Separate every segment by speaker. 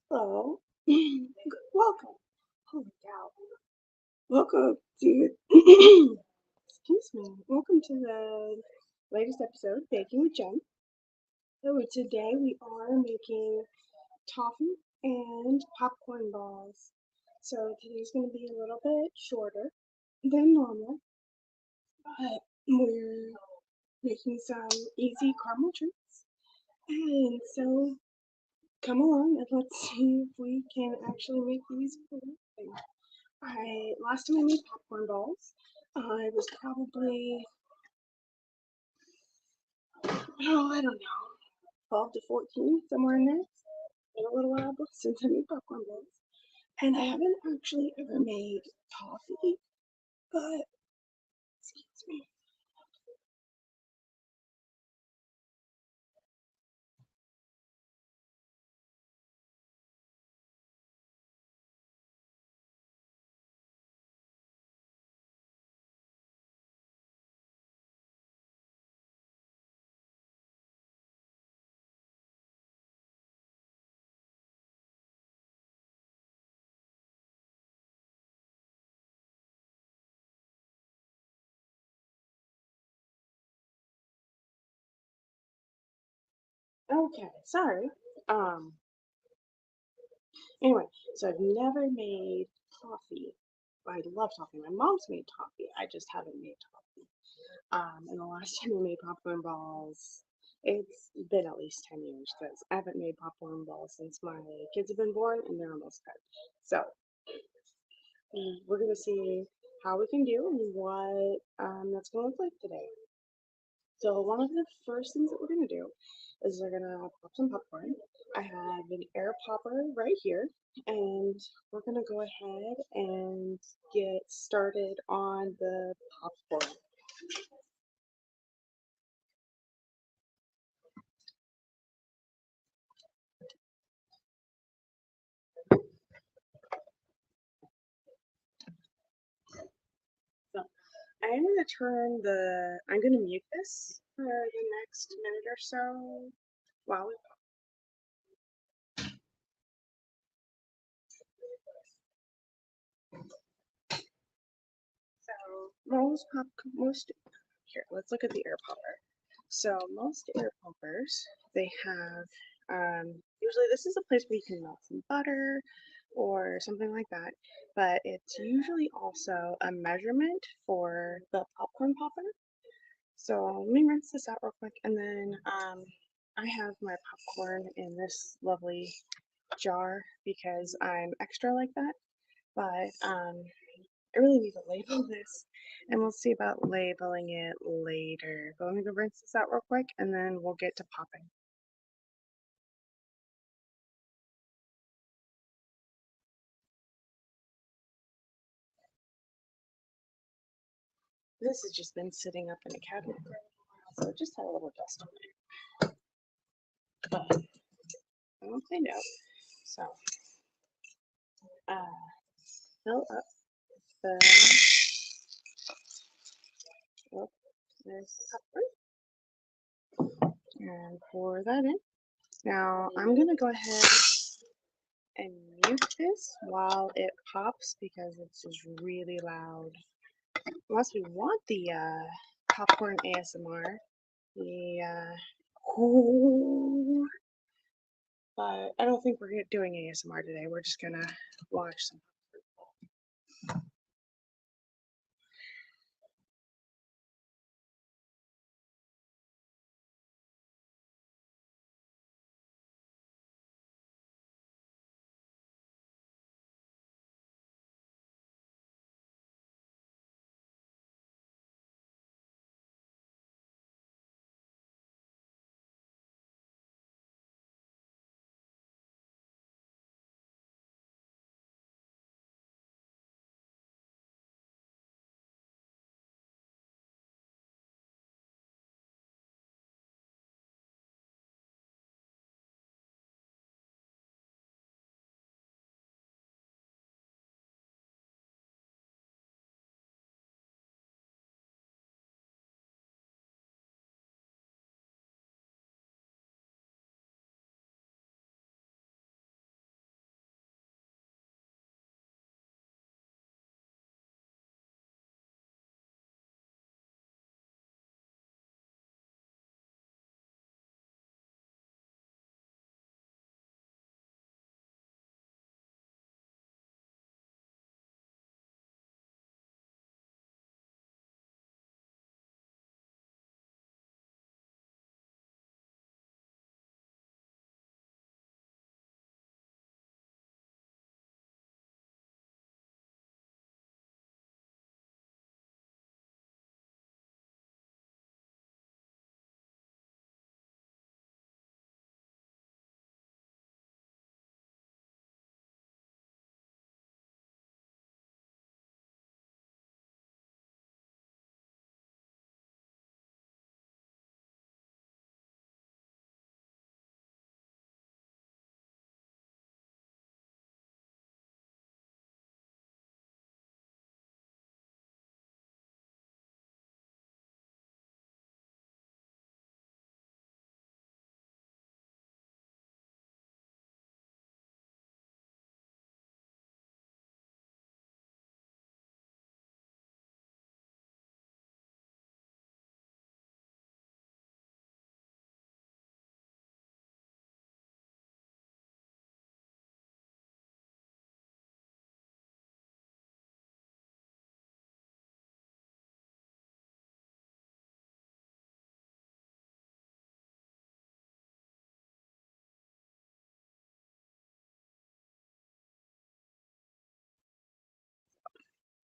Speaker 1: Hello. Welcome. Holy cow. Welcome to excuse me. Welcome to the latest episode of Baking with Jen. So today we are making toffee and popcorn balls. So today's gonna be a little bit shorter than normal, but we're making some easy caramel treats. And so come along and let's see if we can actually make these for a living. Last time I made popcorn balls, I was probably, I don't know, 12 to 14, somewhere in there. It's been a little while since I made popcorn balls. And I haven't actually ever made toffee, but, excuse me. Okay, sorry. Um, anyway, so I've never made toffee. I love toffee. My mom's made toffee. I just haven't made toffee. And the last time I made popcorn balls, it's been at least 10 years because I haven't made popcorn balls since my kids have been born and they're almost 10. So we're going to see how we can do and what that's going to look like today. So one of the first things that we're going to do is we're going to pop some popcorn. I have an air popper right here, and we're going to go ahead and get started on the popcorn. So I'm going to mute this for the next minute or so while we pop. So here, let's look at the air popper. So most air poppers, they have, usually this is a place where you can melt some butter or something like that, but it's usually also a measurement for the popcorn popper. So let me rinse this out real quick, and then I have my popcorn in this lovely jar because I'm extra like that, but I really need to label this, and we'll see about labeling it later. But let me go rinse this out real quick, and then we'll get to popping. This has just been sitting up in a cabinet for a while, so it just had a little dust on it. But I won't say no. So, uh, fill up the oh, this popcorn and pour that in. Now I'm gonna go ahead and mute this while it pops because it's just really loud. Unless we want the popcorn ASMR, the but I don't think we're doing ASMR today. We're just gonna watch some.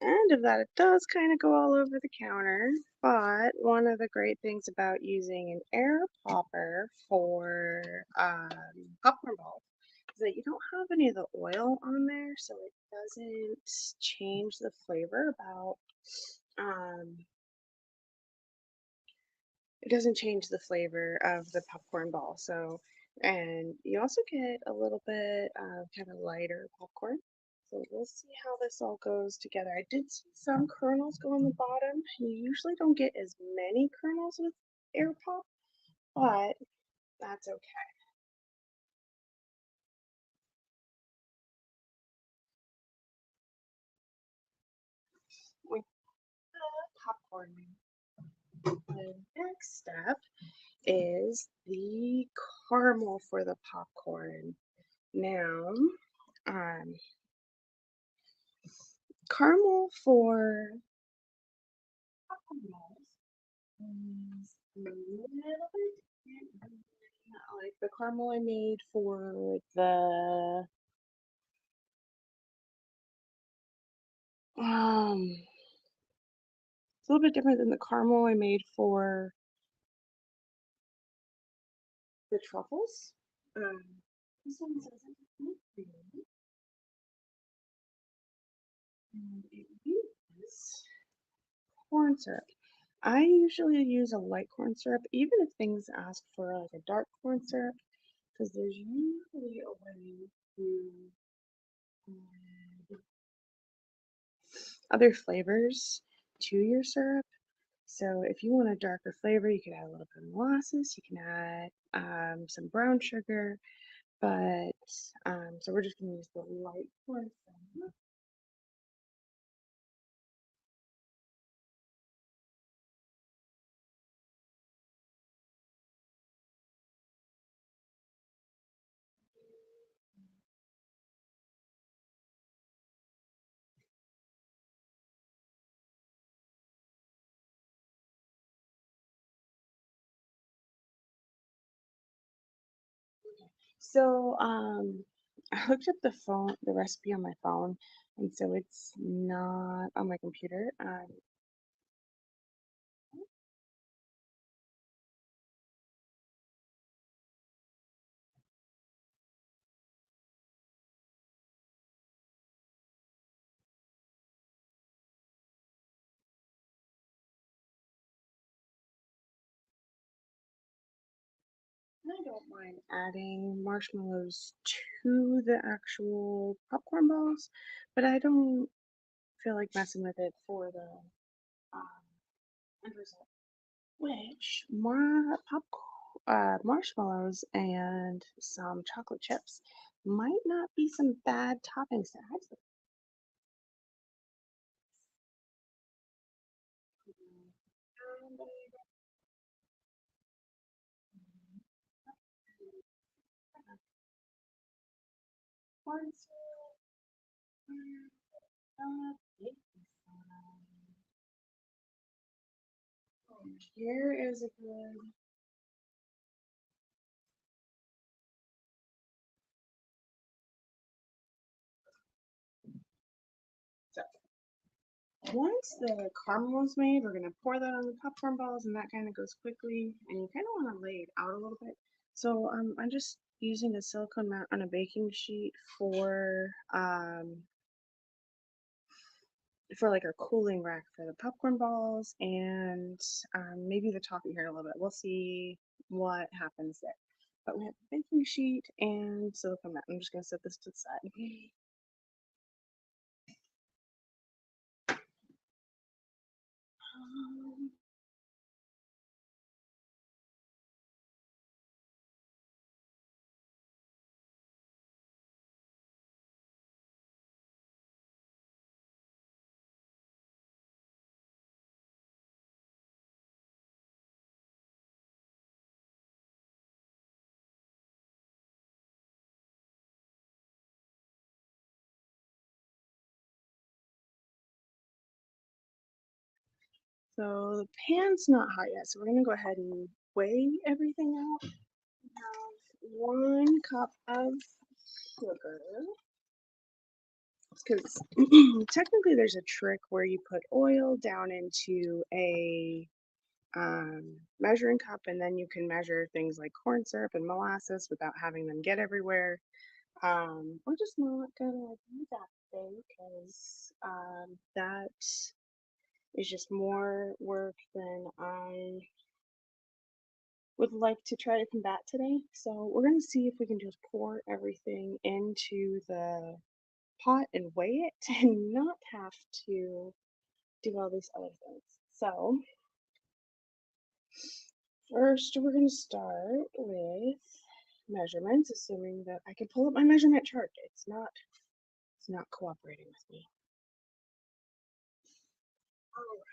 Speaker 1: end of that, it does kind of go all over the counter, but one of the great things about using an air popper for popcorn balls is that you don't have any of the oil on there, so it doesn't change the flavor about um, it doesn't change the flavor of the popcorn ball. So, and you also get a little bit of kind of lighter popcorn. So we'll see how this all goes together. I did see some kernels go on the bottom. You usually don't get as many kernels with air pop, but that's okay. With the popcorn, the next step is the caramel for the popcorn. Now, um, caramel for popcorn balls is a little bit different. Like the caramel I made for the it's a little bit different than the caramel I made for the truffles. Um, this one says it's cream, and it uses corn syrup. I usually use a light corn syrup, even if things ask for like a dark corn syrup, because there's usually a way to add other flavors to your syrup. So if you want a darker flavor, you can add a little bit of molasses. You can add some brown sugar, but so we're just going to use the light corn syrup. So I looked up the recipe on my phone, and so it's not on my computer. I don't mind adding marshmallows to the actual popcorn balls, but I don't feel like messing with it for the end result. Which marshmallows and some chocolate chips might not be some bad toppings to add to corn syrup, baking soda. Here is a good. So once the caramel is made, we're gonna pour that on the popcorn balls, and that kind of goes quickly. And you kind of want to lay it out a little bit. So I'm just using a silicone mat on a baking sheet for like our cooling rack for the popcorn balls and maybe the topping here in a little bit. We'll see what happens there. But we have the baking sheet and silicone mat. I'm just gonna set this to the side. Um, so the pan's not hot yet, so we're gonna go ahead and weigh everything out. We have 1 cup of sugar. because technically there's a trick where you put oil down into a measuring cup, and then you can measure things like corn syrup and molasses without having them get everywhere. We're just not gonna do that thing because that is just more work than I would like to try to combat today. So we're gonna see if we can just pour everything into the pot and weigh it and not have to do all these other things. So first we're gonna start with measurements, assuming that I can pull up my measurement chart. It's not cooperating with me. All right.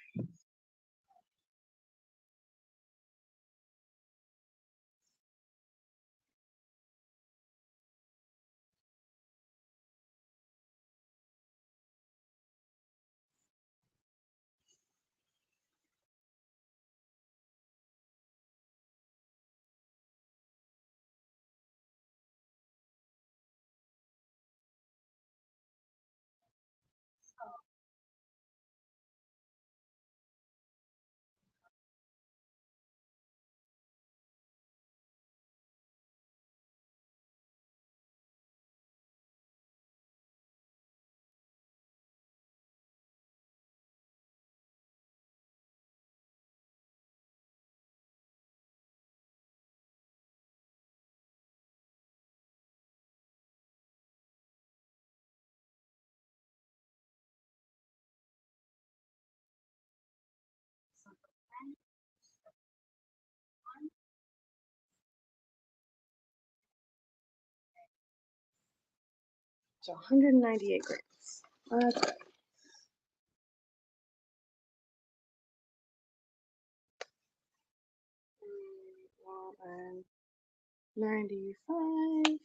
Speaker 1: So 198 grams. Okay. Well, then 95.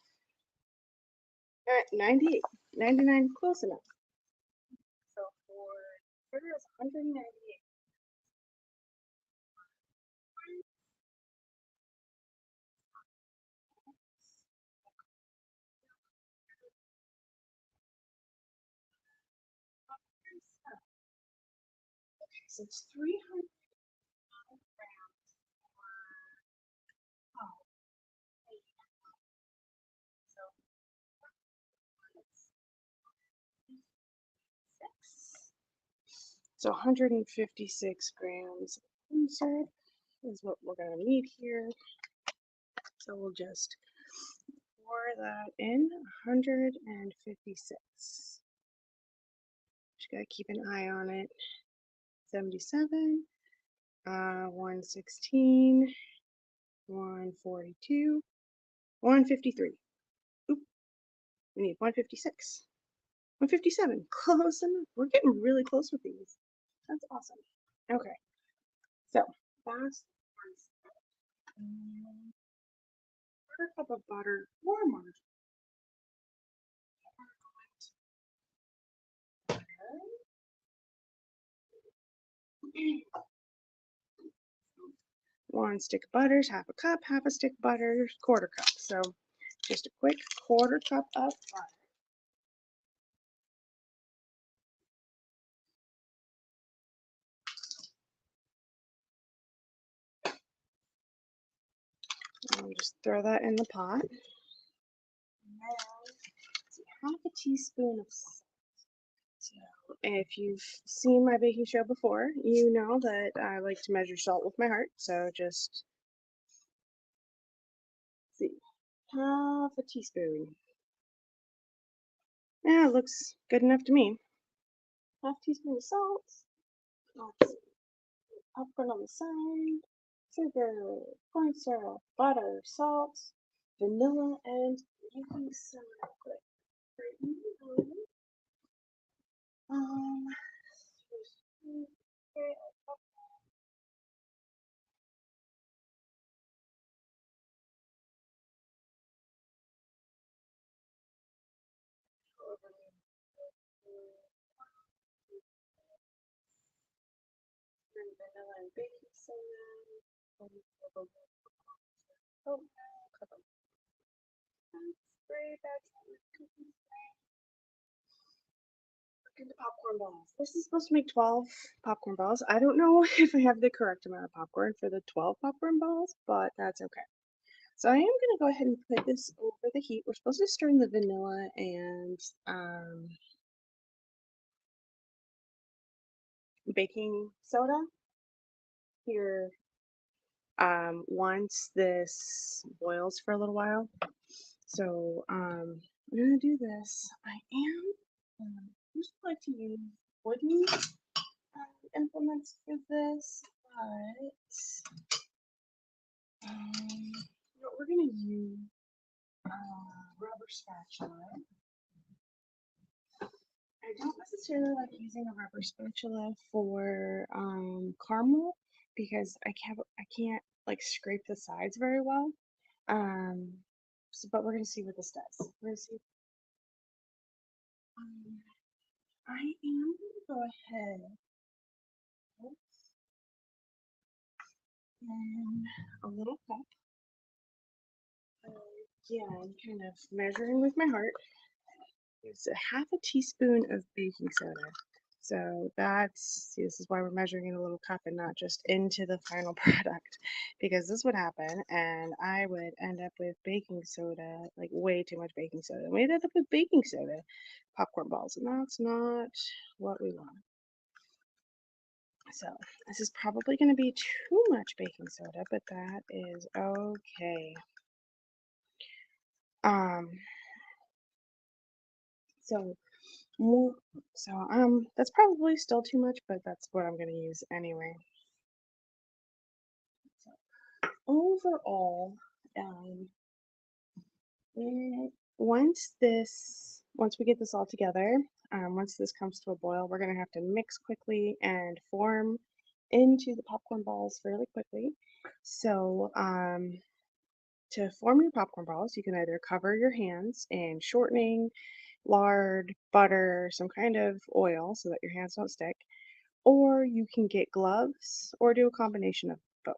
Speaker 1: All right, 98. 99, close enough. So for sugar is 198. Okay, so it's 300 grams. Oh, so six. So 156 grams of corn syrup is what we're going to need here. So we'll just pour that in, 156. Just got to keep an eye on it. 77, 116, 142, 153. Oop, we need 156. 157. Close enough. We're getting really close with these. That's awesome. Okay. So, fast quarter cup of butter or margarine. 1 stick of butters, half a cup, half a stick of butter, quarter cup. So just a quick quarter cup of butter. I'll just throw that in the pot. Now, half a teaspoon of salt. So if you've seen my baking show before, you know that I like to measure salt with my heart. So just see, half a teaspoon. Yeah, it looks good enough to me. Half teaspoon of salt. Popcorn on the side. Sugar, corn syrup, butter, salt, vanilla, and baking soda. Um, vanilla and baking soda. Oh, spray, that's into popcorn balls. This is supposed to make 12 popcorn balls. I don't know if I have the correct amount of popcorn for the 12 popcorn balls, but that's okay. So I am going to go ahead and put this over the heat. We're supposed to stir in the vanilla and baking soda here once this boils for a little while. So I'm going to do this. I usually like to use wooden implements for this, but we're going to use rubber spatula. I don't necessarily like using a rubber spatula for caramel because I can't like scrape the sides very well. But we're gonna see what this does. We're gonna see. I am gonna go ahead and a little cup. Again, kind of measuring with my heart. It's a half a teaspoon of baking soda. So this is why we're measuring in a little cup and not just into the final product, because this would happen and I would end up with baking soda, like way too much baking soda. We'd end up with baking soda popcorn balls, and that's not what we want. So this is probably going to be too much baking soda, but that is okay. So that's probably still too much, but that's what I'm going to use anyway. So overall, once we get this all together, once this comes to a boil, we're going to have to mix quickly and form into the popcorn balls fairly quickly. So to form your popcorn balls, you can either cover your hands in shortening, lard, butter, some kind of oil so that your hands don't stick, or you can get gloves or do a combination of both.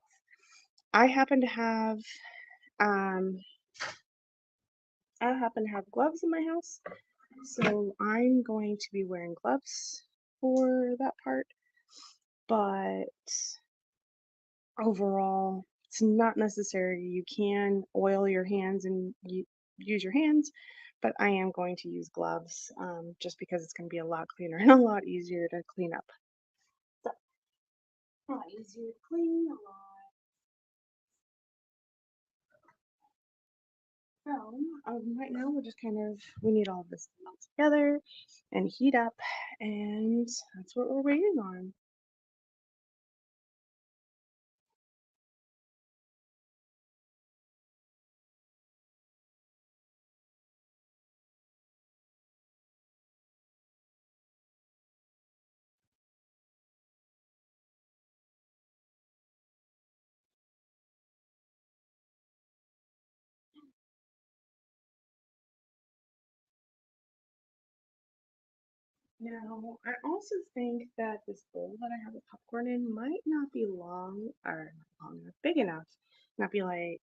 Speaker 1: I happen to have gloves in my house, so I'm going to be wearing gloves for that part, but overall, it's not necessary. You can oil your hands and use your hands, but I am going to use gloves just because it's going to be a lot cleaner and a lot easier to clean up. So, a lot easier to clean, a lot. So, right now we're just we need all of this to melt together and heat up, and that's what we're waiting on. Now, I also think that this bowl that I have the popcorn in might not be big enough, not be like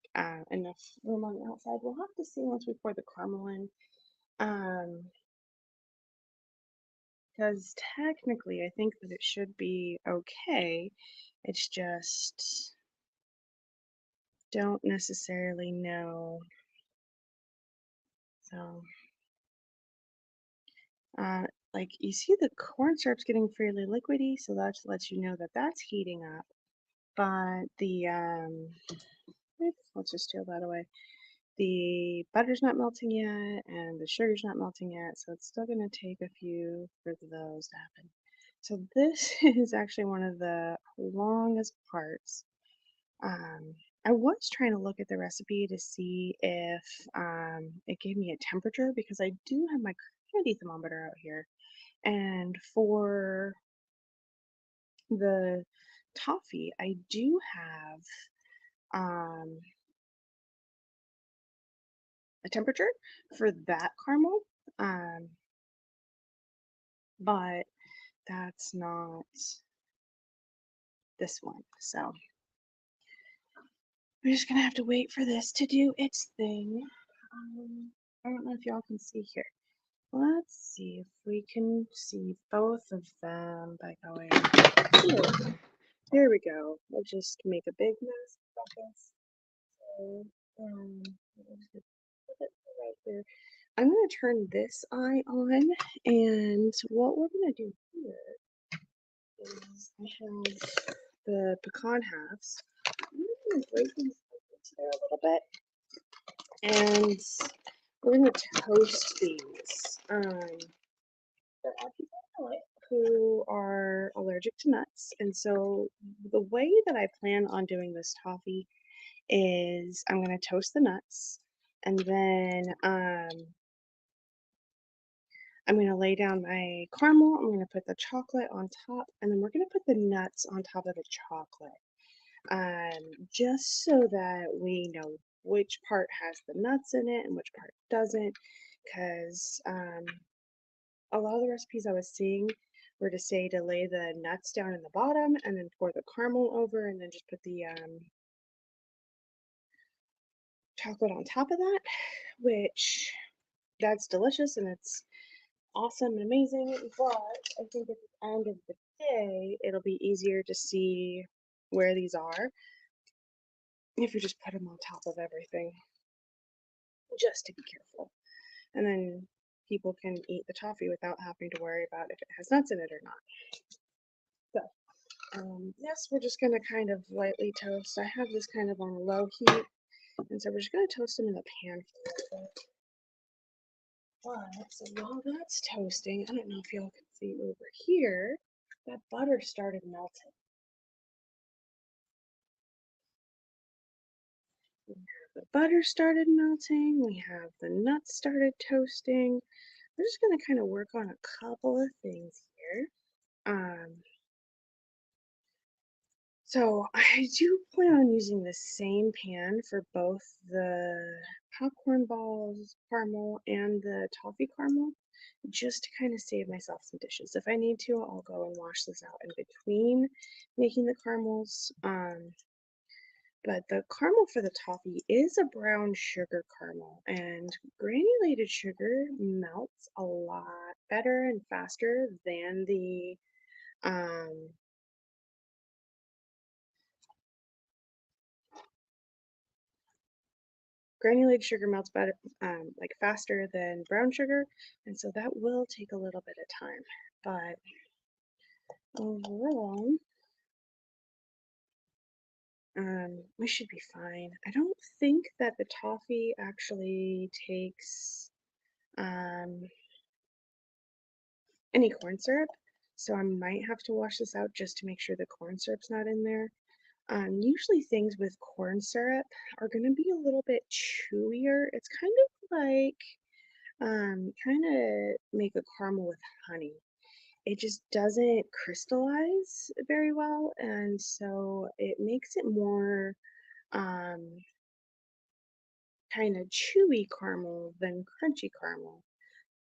Speaker 1: enough room on the outside. We'll have to see once we pour the caramel in. Because technically, I think that it should be okay. It's just don't necessarily know. So, like you see the cornstarch's getting fairly liquidy, so that lets you know that that's heating up. But let's just steal that away. The butter's not melting yet, and the sugar's not melting yet, so it's still going to take a few for those to happen. So this is actually one of the longest parts. I was trying to look at the recipe to see if it gave me a temperature because I do have my candy thermometer out here. And for the toffee, I do have a temperature for that caramel, but that's not this one. So we're just gonna have to wait for this to do its thing. I don't know if y'all can see here. Let's see if we can see both of them by going here. There we go. We'll just make a big mess of this. So, we'll just put it right here. I'm going to turn this eye on, and what we're going to do here is I have the pecan halves. I'm going to break these into there a little bit, and we're going to toast these. There are people in my life who are allergic to nuts, and so the way that I plan on doing this toffee is I'm going to toast the nuts, and then I'm going to lay down my caramel. I'm going to put the chocolate on top, and then we're going to put the nuts on top of the chocolate, just so that we know which part has the nuts in it and which part doesn't, because a lot of the recipes I was seeing were to say to lay the nuts down in the bottom and then pour the caramel over and then just put the chocolate on top of that, which that's delicious and it's awesome and amazing, but I think at the end of the day, it'll be easier to see where these are if you just put them on top of everything, just to be careful. And then people can eat the toffee without having to worry about if it has nuts in it or not. So, yes, we're just going to kind of lightly toast. I have this kind of on a low heat, and so we're just going to toast them in the pan for a little bit. But, so while that's toasting, I don't know if y'all can see over here, that butter started melting. The butter started melting, we have the nuts started toasting. We're just going to kind of work on a couple of things here. So I do plan on using the same pan for both the popcorn balls caramel and the toffee caramel, just to kind of save myself some dishes. If I need to, I'll go and wash this out in between making the caramels. But the caramel for the toffee is a brown sugar caramel, and granulated sugar melts a lot better and faster than the granulated sugar melts better, like faster than brown sugar, and so that will take a little bit of time. But overall, we should be fine. I don't think that the toffee actually takes any corn syrup, so I might have to wash this out just to make sure the corn syrup's not in there. Usually things with corn syrup are going to be a little bit chewier. It's kind of like trying to make a caramel with honey. It just doesn't crystallize very well, and so it makes it more um, kind of chewy caramel than crunchy caramel.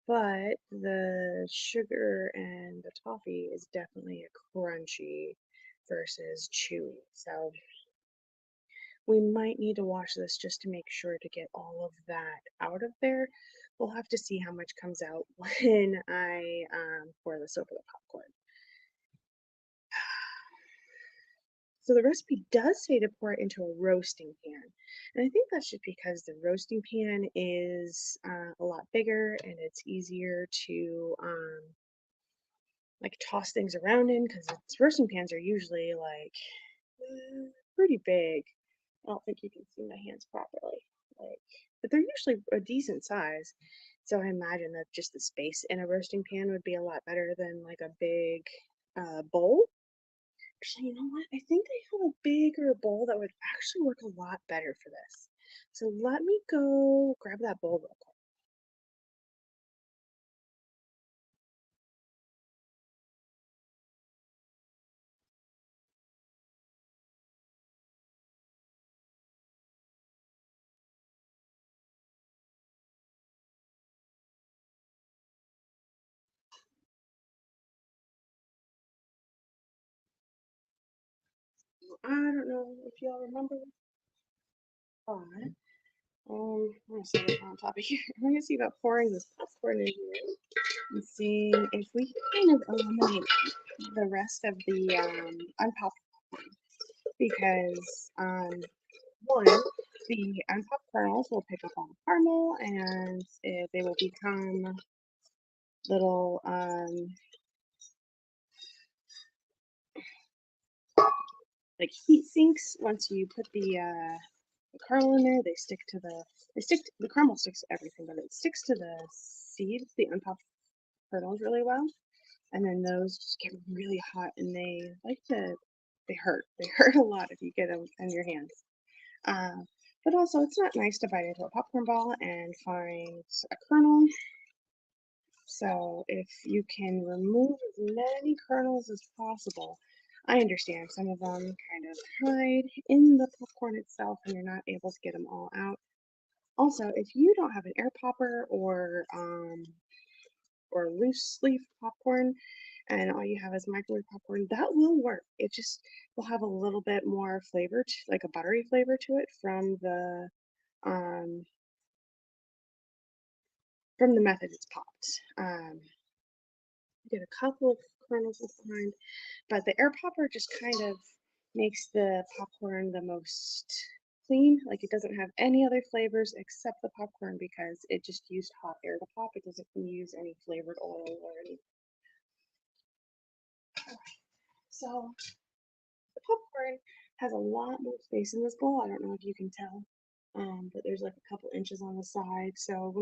Speaker 1: But the sugar and the toffee is definitely a crunchy versus chewy. So we might need to wash this just to make sure to get all of that out of there. We'll have to see how much comes out when I pour this over the popcorn. So the recipe does say to pour it into a roasting pan. And I think that's just because the roasting pan is a lot bigger and it's easier to like toss things around in, because roasting pans are usually like pretty big. I don't think you can see my hands properly. Like, but they're usually a decent size. So I imagine that just the space in a roasting pan would be a lot better than like a big bowl. Actually, you know what? I think I have a bigger bowl that would actually work a lot better for this. So let me go grab that bowl real quick. I don't know if y'all remember this, but I'm gonna set it on top of here. I'm gonna see about pouring this popcorn in here. and seeing if we can kind of eliminate the rest of the unpopped, because one, the unpopped kernels will pick up all the caramel, and they will become little like heat sinks. Once you put the caramel in there, the caramel sticks to everything, but it sticks to the seeds, the unpopped kernels, really well. And then those just get really hot, and they hurt. They hurt a lot if you get them in your hands. But also, it's not nice to bite into a popcorn ball and find a kernel. So if you can remove as many kernels as possible, I understand some of them kind of hide in the popcorn itself and you're not able to get them all out. Also, if you don't have an air popper or loose leaf popcorn and all you have is microwave popcorn, that will work. It just will have a little bit more flavor, like a buttery flavor to it um, from the method it's popped. Get a couple of kernels left behind, but the air popper just kind of makes the popcorn the most clean. Like it doesn't have any other flavors except the popcorn because it just used hot air to pop. It doesn't use any flavored oil or anything. So the popcorn has a lot more space in this bowl. I don't know if you can tell, but there's like a couple inches on the side. So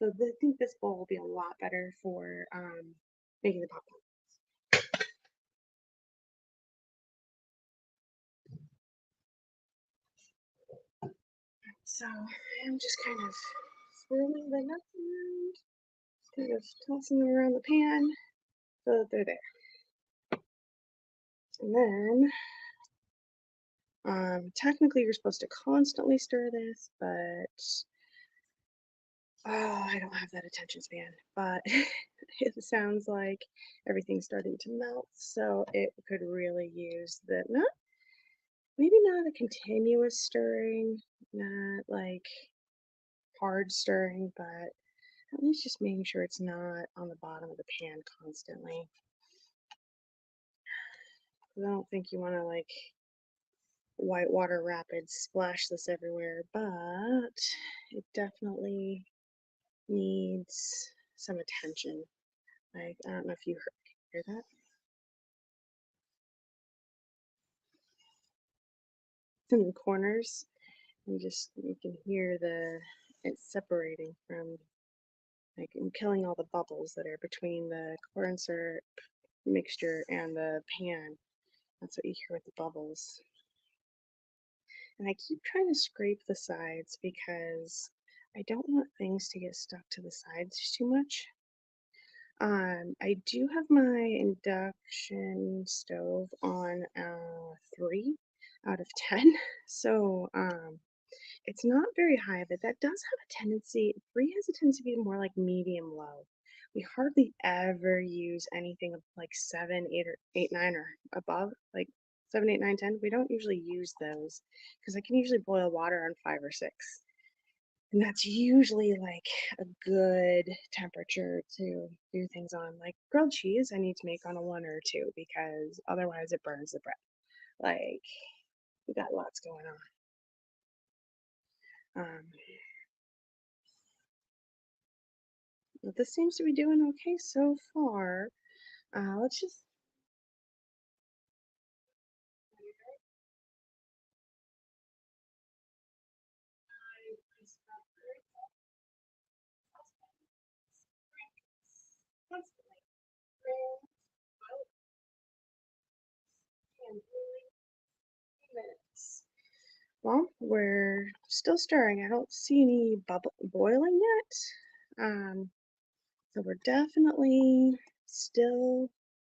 Speaker 1: I think this bowl will be a lot better for making the popcorn. So I'm just kind of swirling the nuts around, kind of tossing them around the pan so that they're there. And then, technically you're supposed to constantly stir this, but I don't have that attention span. But it sounds like everything's starting to melt, so it could really use maybe not a continuous stirring, not like hard stirring, but at least just making sure it's not on the bottom of the pan constantly. I don't think you want to like whitewater rapids splash this everywhere, but it definitely needs some attention. Like, I don't know if you hear that. In the corners, you can hear it's separating from like and killing all the bubbles that are between the corn syrup mixture and the pan. That's what you hear with the bubbles. And I keep trying to scrape the sides because I don't want things to get stuck to the sides too much. I do have my induction stove on 3 out of 10, so it's not very high, but that does have a tendency, 3 has a tendency to be more like medium low. We hardly ever use anything of like 7, 8, or 8, 9 or above, like 7, 8, 9, 10. We don't usually use those because I can usually boil water on 5 or 6. And that's usually like a good temperature to do things on. Like grilled cheese, I need to make on a 1 or a 2 because otherwise it burns the bread. Like, we got lots going on. But this seems to be doing okay so far. Let's just well, we're still stirring. I don't see any bubble boiling yet. So we're definitely still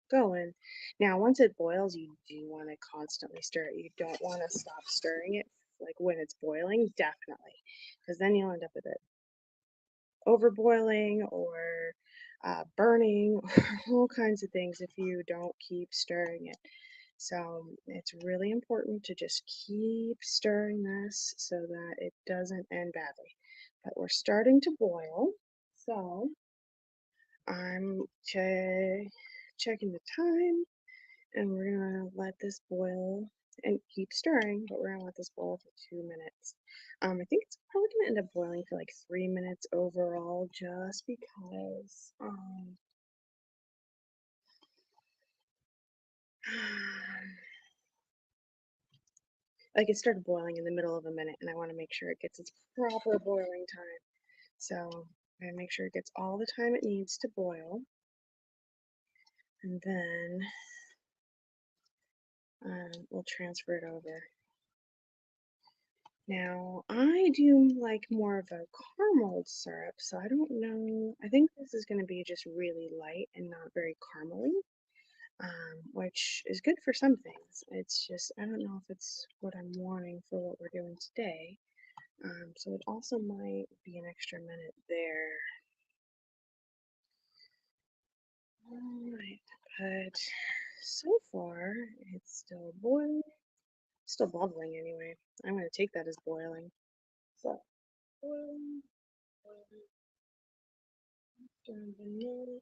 Speaker 1: going. Now, once it boils, you do want to constantly stir it. You don't want to stop stirring it like when it's boiling, definitely, because then you'll end up with it overboiling or burning, all kinds of things if you don't keep stirring it. So it's really important to just keep stirring this so that it doesn't end badly. But we're starting to boil, so I'm checking the time, and we're gonna let this boil and keep stirring, but we're gonna let this boil for 2 minutes. I think it's probably gonna end up boiling for like 3 minutes overall, just because like it started boiling in the middle of a minute, and I want to make sure it gets its proper boiling time. So I'm gonna make sure it gets all the time it needs to boil, and then we'll transfer it over. Now, I do like more of a carameled syrup, so I don't know. I think this is going to be just really light and not very caramely, which is good for some things. It's just, I don't know if it's what I'm wanting for what we're doing today. So it also might be an extra minute there. Alright, but so far it's still boiling, still bubbling anyway. I'm going to take that as boiling. So, boiling, boiling, vanilla,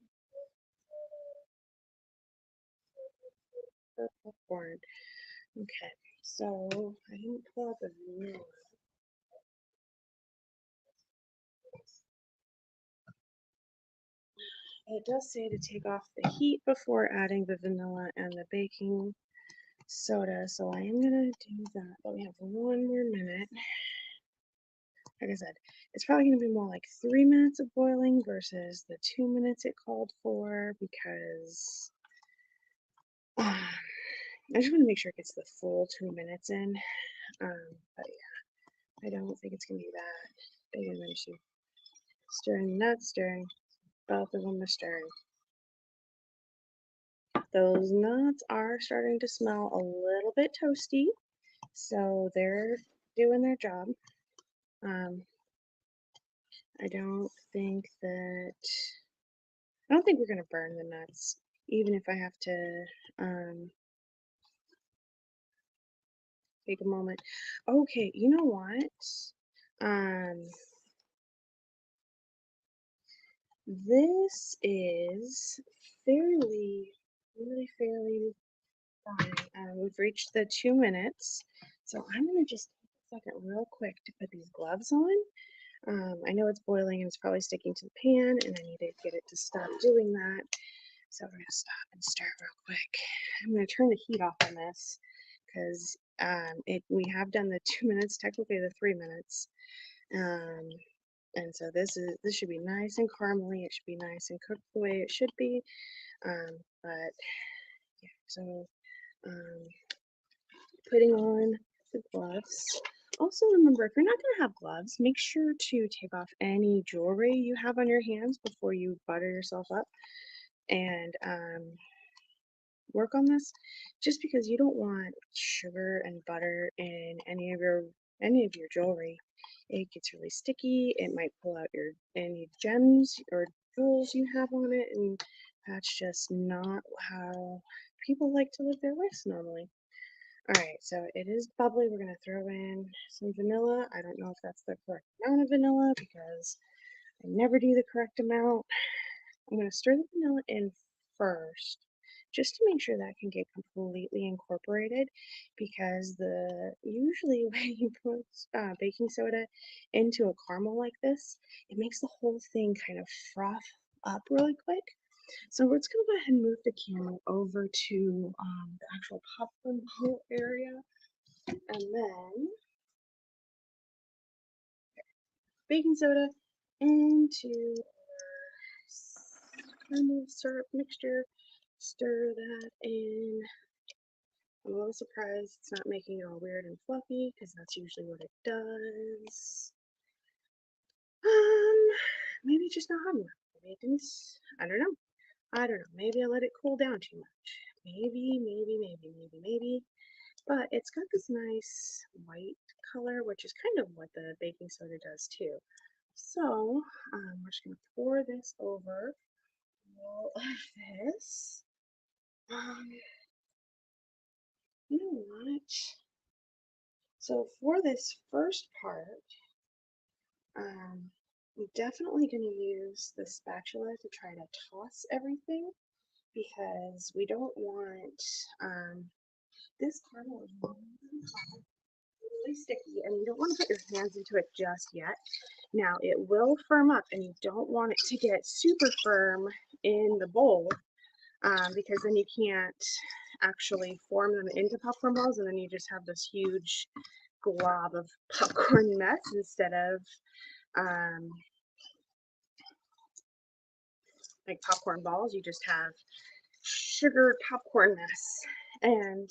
Speaker 1: popcorn. Okay, so I didn't pull out the vanilla. It does say to take off the heat before adding the vanilla and the baking soda, so I am gonna do that. But we have 1 more minute. Like I said, it's probably gonna be more like 3 minutes of boiling versus the 2 minutes it called for because I just want to make sure it gets the full 2 minutes in. But yeah, I don't think it's gonna be that big of an issue. Stirring, not stirring. Both of them are stirring. Those nuts are starting to smell a little bit toasty, so they're doing their job. I don't think we're gonna burn the nuts, even if I have to take a moment. Okay, you know what? This is really fairly fine. We've reached the 2 minutes, so I'm gonna just take a second real quick to put these gloves on. I know it's boiling and it's probably sticking to the pan, and I need to get it to stop doing that. So we're gonna stop and stir real quick. I'm gonna turn the heat off on this because we have done the 2 minutes, technically the 3 minutes. And so this should be nice and caramely. It should be nice and cooked the way it should be. But yeah, so putting on the gloves. Also remember, if you're not going to have gloves, make sure to take off any jewelry you have on your hands before you butter yourself up and work on this, just because you don't want sugar and butter in any of your jewelry. It gets really sticky. It might pull out any gems or jewels you have on it, and that's just not how people like to live their lives normally. Alright, so it is bubbly. We're going to throw in some vanilla. I don't know if that's the correct amount of vanilla because I never do the correct amount. I'm going to stir the vanilla in first just to make sure that can get completely incorporated, because usually when you put baking soda into a caramel like this, it makes the whole thing kind of froth up really quick. So let's go ahead and move the camera over to the actual popcorn bowl area, and then baking soda into caramel syrup mixture. Stir that in. I'm a little surprised it's not making it all weird and fluffy, because that's usually what it does. Maybe it's just not hot enough. Maybe it didn't, I don't know. Maybe I let it cool down too much. Maybe. But it's got this nice white color, which is kind of what the baking soda does too. So, we're just going to pour this over all of this. You know what? So for this first part, I'm definitely going to use the spatula to try to toss everything because we don't want this caramel is really sticky and you don't want to put your hands into it just yet. Now it will firm up and you don't want it to get super firm in the bowl because then you can't actually form them into popcorn balls and then you just have this huge glob of popcorn mess instead of like popcorn balls. You just have sugar popcorn mess. And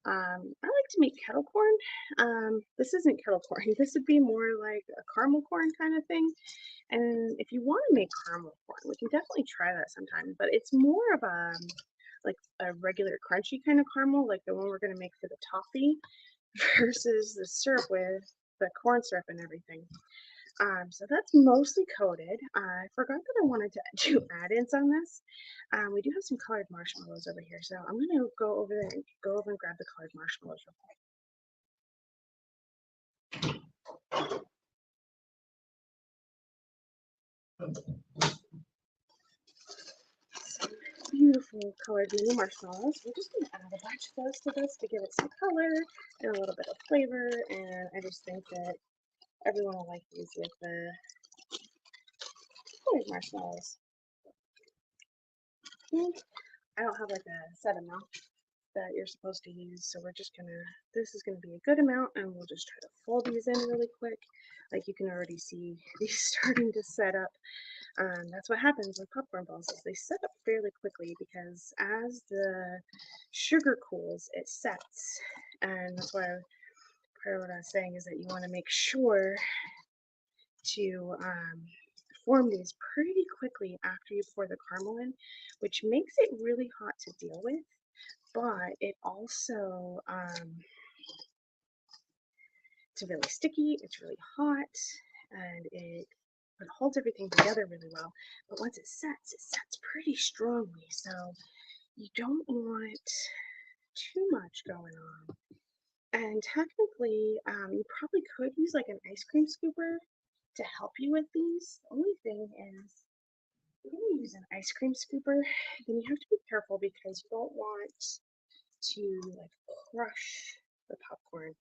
Speaker 1: I like to make kettle corn. This isn't kettle corn. This would be more like a caramel corn kind of thing. And if you want to make caramel corn, we can definitely try that sometime. But it's more of a like a regular crunchy kind of caramel, like the one we're going to make for the toffee, versus the syrup with the corn syrup and everything. So that's mostly coated. I forgot that I wanted to do add-ins on this. We do have some colored marshmallows over here, so I'm gonna go over there and grab the colored marshmallows real quick. Some beautiful colored mini marshmallows. We're just gonna add a bunch of those to this to give it some color and a little bit of flavor. And I just think that everyone will like these with the colored marshmallows. I don't have like a set amount that you're supposed to use, so we're just gonna, this is gonna be a good amount and we'll just try to fold these in really quick. Like you can already see these starting to set up. That's what happens with popcorn balls, is they set up fairly quickly because as the sugar cools, it sets. And that's why part of what I was saying is that you want to make sure to form these pretty quickly after you pour the caramel in, which makes it really hot to deal with, but it also it's really sticky, it's really hot, and it holds everything together really well. But once it sets pretty strongly, so you don't want too much going on. And technically, you probably could use like an ice cream scooper to help you with these. The only thing is, if you're going to use an ice cream scooper, then you have to be careful because you don't want to like crush the popcorn.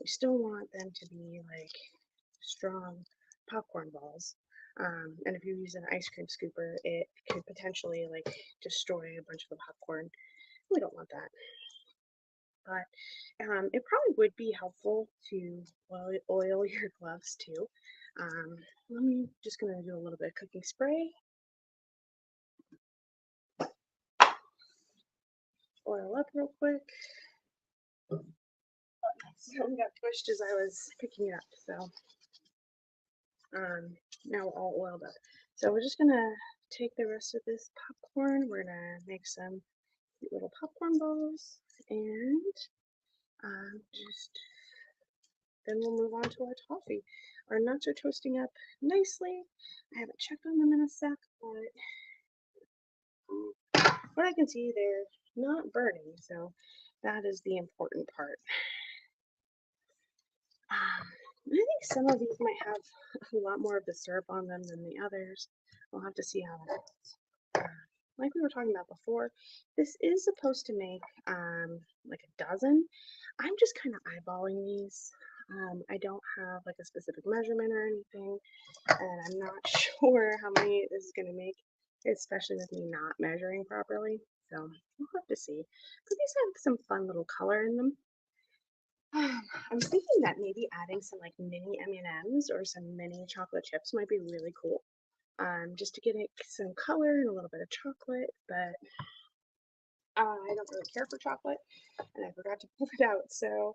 Speaker 1: We still want them to be like strong popcorn balls. And if you use an ice cream scooper, it could potentially like destroy a bunch of the popcorn. We don't want that. But it probably would be helpful to oil your gloves too. I'm just gonna do a little bit of cooking spray. Oil up real quick. Something got pushed as I was picking it up, so now we're all oiled up. So we're just gonna take the rest of this popcorn. We're gonna make some little popcorn balls, and just then we'll move on to our toffee. Our nuts are toasting up nicely. I haven't checked on them in a sec, but what I can see, they're not burning, so that is the important part. I think some of these might have a lot more of the syrup on them than the others. We'll have to see how that goes. Like we were talking about before, this is supposed to make like a dozen. I'm just kind of eyeballing these. I don't have like a specific measurement or anything, and I'm not sure how many this is going to make, especially with me not measuring properly. So we'll have to see. But these have some fun little color in them. I was thinking that maybe adding some like mini M&Ms or some mini chocolate chips might be really cool. Just to get it some color and a little bit of chocolate, but I don't really care for chocolate, and I forgot to pull it out, so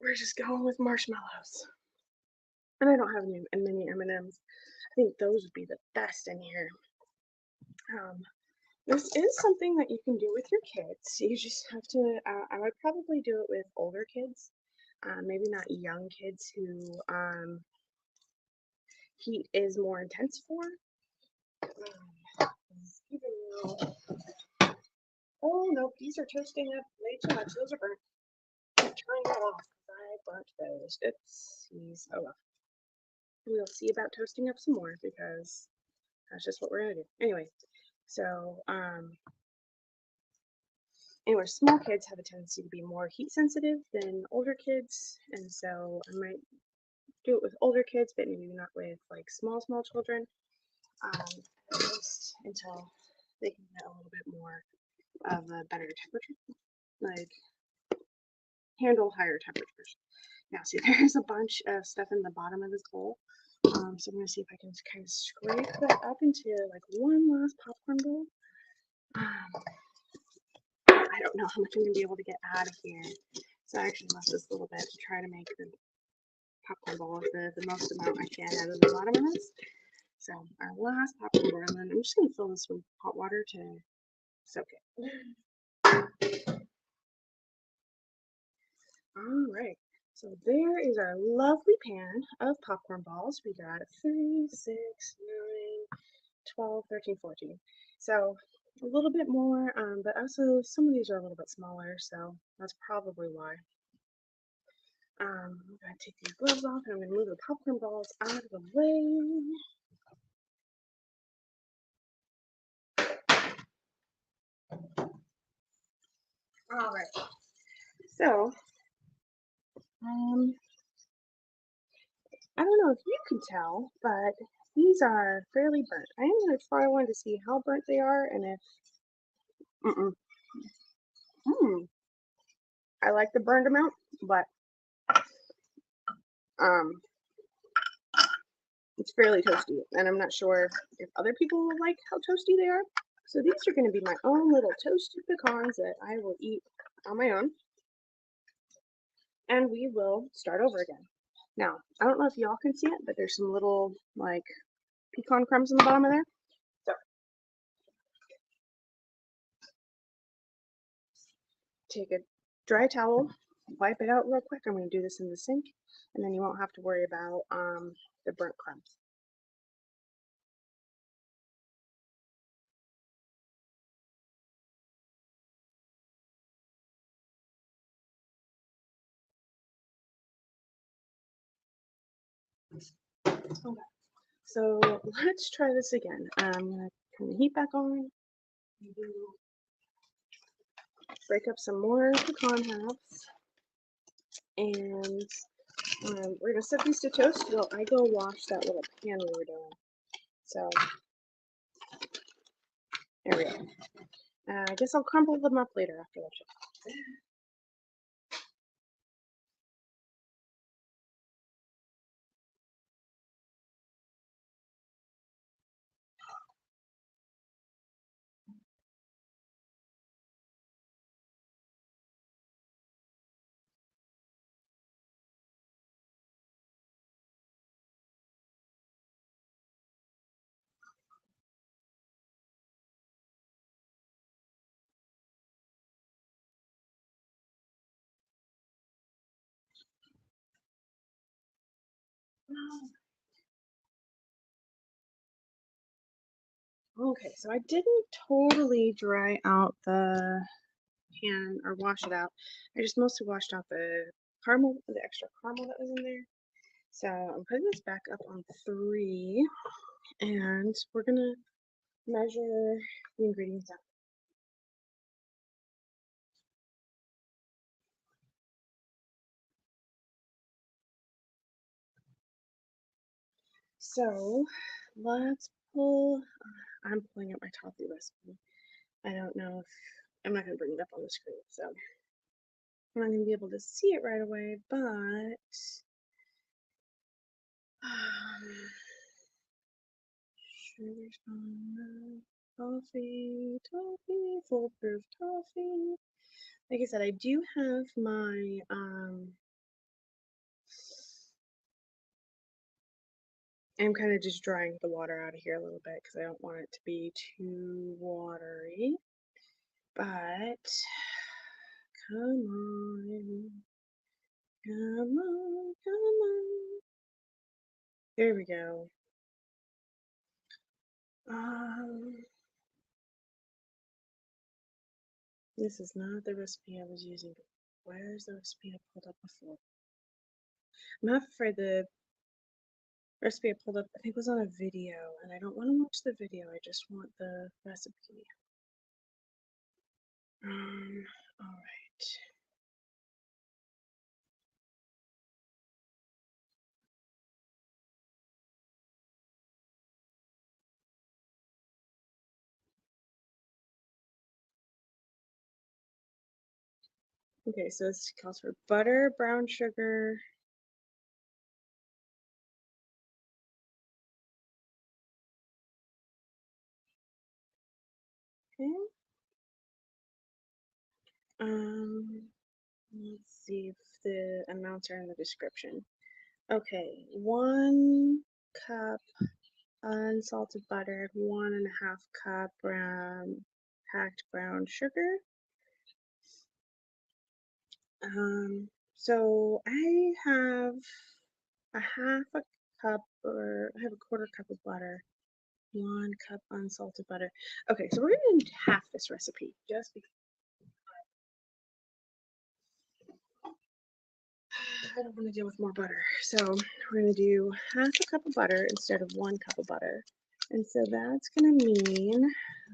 Speaker 1: we're just going with marshmallows. And I don't have any mini M&Ms. I think those would be the best in here. This is something that you can do with your kids. You just have to, I would probably do it with older kids, maybe not young kids who heat is more intense for. Even though, oh no, these are toasting up way too much. Those are burnt. I'm turning that off because I burnt those. Oopsies. Oh well. we'll see about toasting up some more because that's just what we're gonna do. Anyway, so anyway, small kids have a tendency to be more heat sensitive than older kids, and so I might do it with older kids, but maybe not with like small children, at least until they can get a little bit more of a better temperature, like handle higher temperatures. Now, see, there's a bunch of stuff in the bottom of this bowl, so I'm gonna see if I can kind of scrape that up into like one last popcorn bowl. I don't know how much I'm gonna be able to get out of here, so I actually left this little bit to try to make the popcorn bowl the most amount I can out of the bottom of this. So our last popcorn bowl, and then I'm just gonna fill this with hot water to soak it. All right, so there is our lovely pan of popcorn balls. We got 3, 6, 9, 12, 13, 14. So a little bit more, but also some of these are a little bit smaller, so that's probably why. I'm gonna take these gloves off and I'm gonna move the popcorn balls out of the way. All right. So, I don't know if you can tell, but these are fairly burnt. I am gonna try one to see how burnt they are and if. I like the burned amount, but it's fairly toasty, and I'm not sure if other people will like how toasty they are. So these are going to be my own little toasted pecans that I will eat on my own, and we will start over again. Now, I don't know if y'all can see it, but there's some little like pecan crumbs in the bottom of there. So take a dry towel, wipe it out real quick. I'm going to do this in the sink, and then you won't have to worry about the burnt crumbs. Okay. So let's try this again. I'm gonna turn the heat back on. Break up some more pecan halves, and we're gonna set these to toast while I go wash that little pan we were doing. So there we go. I guess I'll crumble them up later after the show. Okay, so I didn't totally dry out the pan or wash it out. I just mostly washed out the caramel, the extra caramel that was in there. So I'm putting this back up on 3, and we're gonna measure the ingredients out. So let's pull. I'm pulling up my toffee recipe. I don't know if I'm not going to bring it up on the screen, so I'm not going to be able to see it right away, but sugar's on toffee, foolproof toffee. Like I said, I do have my I'm kind of just drying the water out of here a little bit because I don't want it to be too watery. But come on, come on, come on. There we go. This is not the recipe I was using. Where's the recipe I pulled up before? I'm half afraid the recipe I pulled up, I think was on a video, and I don't want to watch the video, I just want the recipe. All right. Okay, so this calls for butter, brown sugar. Okay. Let's see if the amounts are in the description. Okay, 1 cup unsalted butter, 1.5 cup packed brown sugar. So I have a half a cup, or I have a 1/4 cup of butter, 1 cup unsalted butter. Okay, so we're gonna do half this recipe just because I don't want to deal with more butter. So we're gonna do half a cup of butter instead of 1 cup of butter. And so that's gonna mean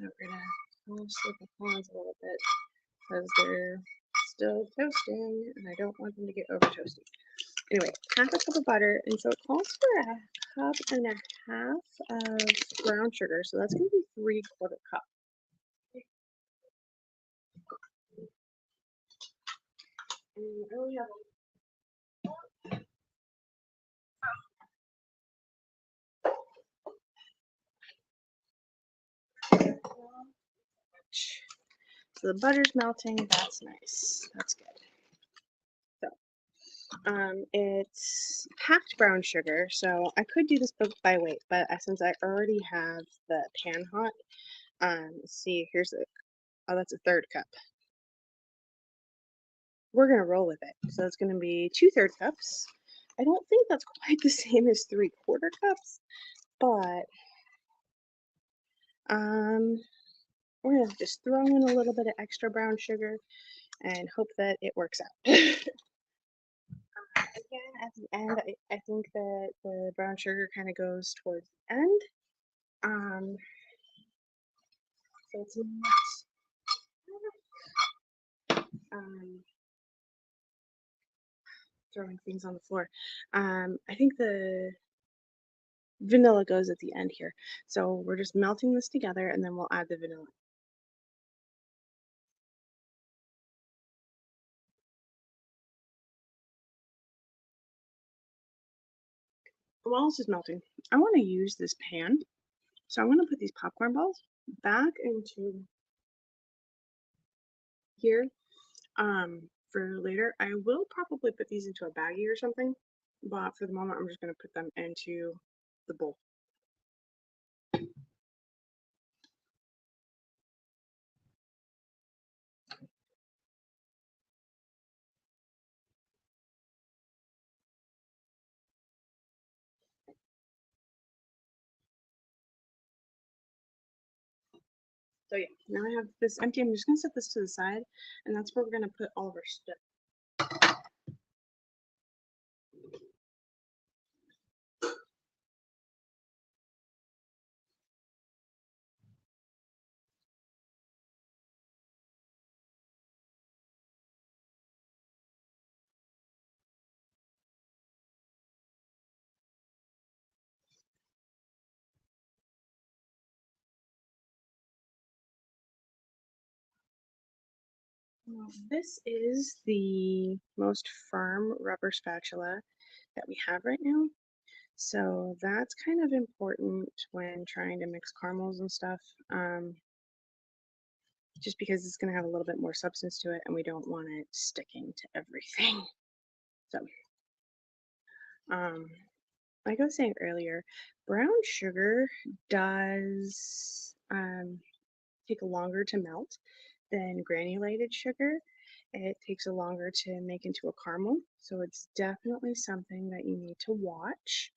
Speaker 1: that we're gonna slip the pans a little bit because they're still toasting and I don't want them to get over toasty. Anyway, half a cup of butter, and so it calls for 1.5 cups of brown sugar, so that's going to be 3/4 cup. And I only have so the butter's melting, that's nice, that's good. So it's packed brown sugar, so I could do this by weight, but since I already have the pan hot, see, here's oh, that's a 1/3 cup. We're gonna roll with it. So it's gonna be 2/3 cups. I don't think that's quite the same as 3/4 cups, but we're gonna just throw in a little bit of extra brown sugar and hope that it works out. Again, at the end, I think that the brown sugar kind of goes towards the end. So it's not throwing things on the floor. I think the vanilla goes at the end here. So we're just melting this together and then we'll add the vanilla. While this is melting, I want to use this pan. So I'm going to put these popcorn balls back into here for later. I will probably put these into a baggie or something, but for the moment I'm just going to put them into the bowl. So yeah, now I have this empty. I'm just going to set this to the side, and that's where we're going to put all of our stuff. This is the most firm rubber spatula that we have right now. So that's kind of important when trying to mix caramels and stuff, just because it's going to have a little bit more substance to it and we don't want it sticking to everything. So, like I was saying earlier, brown sugar does take longer to melt than granulated sugar. It takes a longer to make into a caramel, so it's definitely something that you need to watch.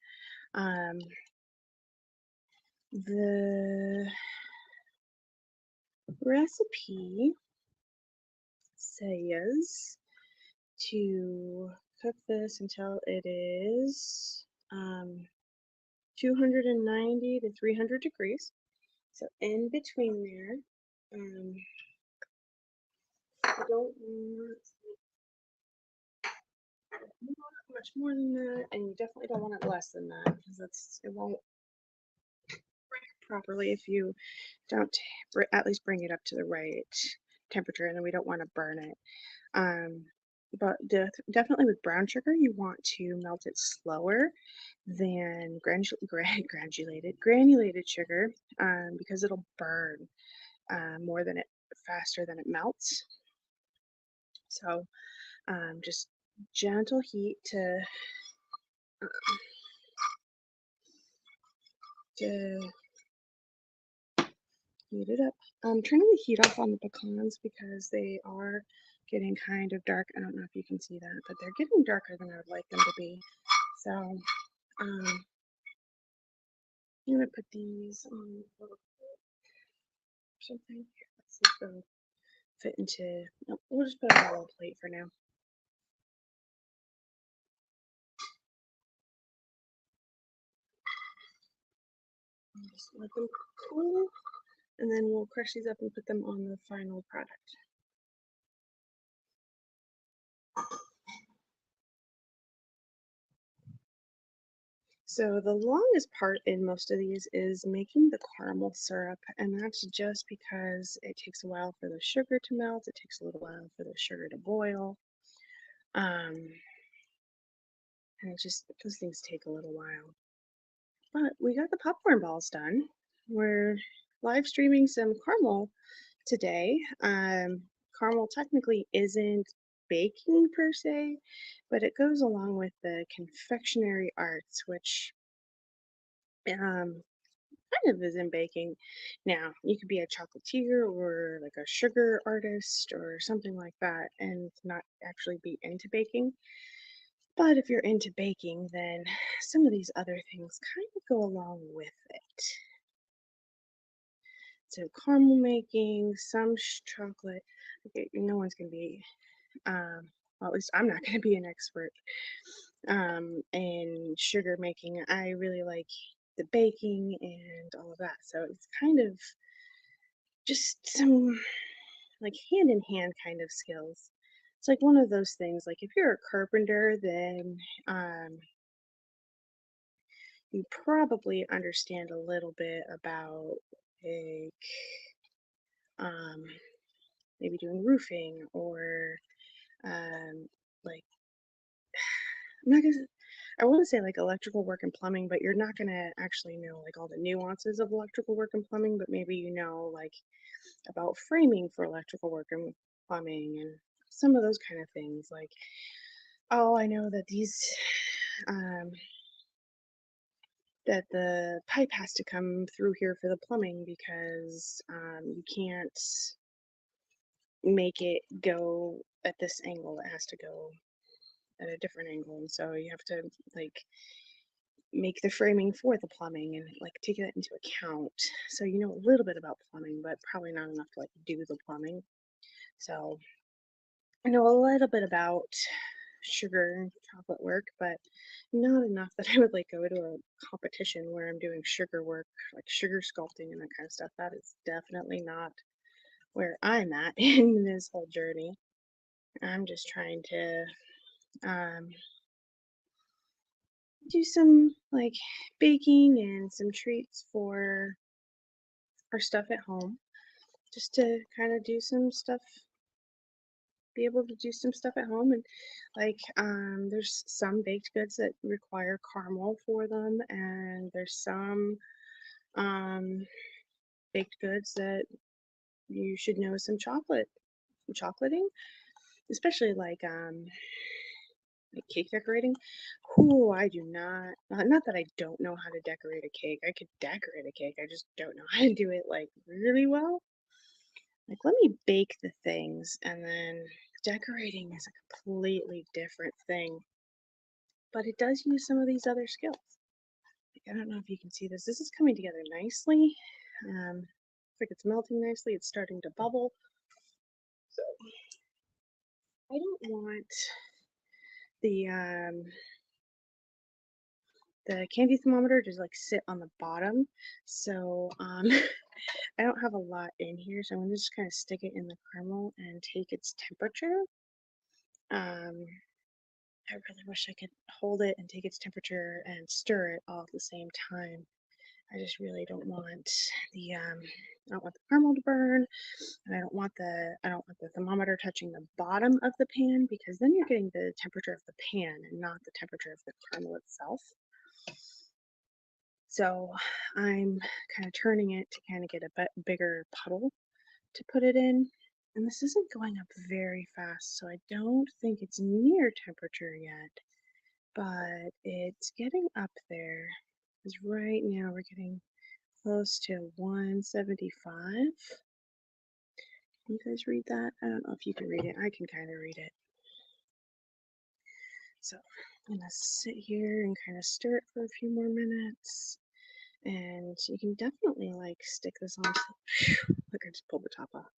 Speaker 1: The recipe says to cook this until it is 290 to 300 degrees. So in between there, I don't want much more than that, and you definitely don't want it less than that because it won't break properly if you don't at least bring it up to the right temperature, and then we don't want to burn it. But definitely with brown sugar, you want to melt it slower than granulated sugar because it'll burn more than it faster than it melts. So just gentle heat to heat it up. I'm turning the heat off on the pecans because they are getting kind of dark. I don't know if you can see that, but they're getting darker than I would like them to be. So I'm gonna put these on a little something. Here, let's see if they'll fit into. No, we'll just put it on a plate for now. Just let them cool, and then we'll crush these up and put them on the final product. So the longest part in most of these is making the caramel syrup, and that's just because it takes a while for the sugar to melt, it takes a little while for the sugar to boil, and those things take a little while. But we got the popcorn balls done. We're live streaming some caramel today. Caramel technically isn't baking per se, but it goes along with the confectionery arts, which kind of is in baking. Now, you could be a chocolatier or like a sugar artist or something like that and not actually be into baking. But if you're into baking, then some of these other things kind of go along with it. So caramel making, some chocolate. Okay, no one's gonna be, well, at least I'm not gonna be an expert in sugar making. I really like the baking and all of that. So it's kind of just some like hand in hand kind of skills. It's like one of those things, like if you're a carpenter, then you probably understand a little bit about like um, maybe doing roofing or like I'm not gonna I want to say like electrical work and plumbing, but you're not gonna actually know like all the nuances of electrical work and plumbing, but maybe you know like about framing for electrical work and plumbing and some of those kind of things. Like, oh, I know that um, that the pipe has to come through here for the plumbing because you can't make it go at this angle. It has to go at a different angle, and so you have to like make the framing for the plumbing and like take that into account. So you know a little bit about plumbing, but probably not enough to like do the plumbing. So I know a little bit about sugar and chocolate work, but not enough that I would like go to a competition where I'm doing sugar work, like sugar sculpting and that kind of stuff. That is definitely not where I'm at in this whole journey. I'm just trying to um, do some like baking and some treats for our stuff at home, just to kind of do some stuff, be able to do some stuff at home. And like there's some baked goods that require caramel for them, and there's some um, baked goods that you should know some chocolating, especially like cake decorating. Ooh, I do not that I don't know how to decorate a cake. I could decorate a cake. I just don't know how to do it like really well. Like let me bake the things, and then decorating is a completely different thing. But it does use some of these other skills. Like, I don't know if you can see this. This is coming together nicely. Looks like it's melting nicely. It's starting to bubble. So I don't want the the candy thermometer just like sit on the bottom. So I don't have a lot in here, so I'm gonna just kind of stick it in the caramel and take its temperature. I really wish I could hold it and take its temperature and stir it all at the same time. I just really don't want I don't want the caramel to burn, and I don't want the thermometer touching the bottom of the pan, because then you're getting the temperature of the pan and not the temperature of the caramel itself. So I'm kind of turning it to kind of get a bigger puddle to put it in. And this isn't going up very fast, so I don't think it's near temperature yet, but it's getting up there. Because right now we're getting close to 175. Can you guys read that? I don't know if you can read it. I can kind of read it. So I'm gonna sit here and kind of stir it for a few more minutes. And you can definitely like stick this on. Look, I just pulled the top off.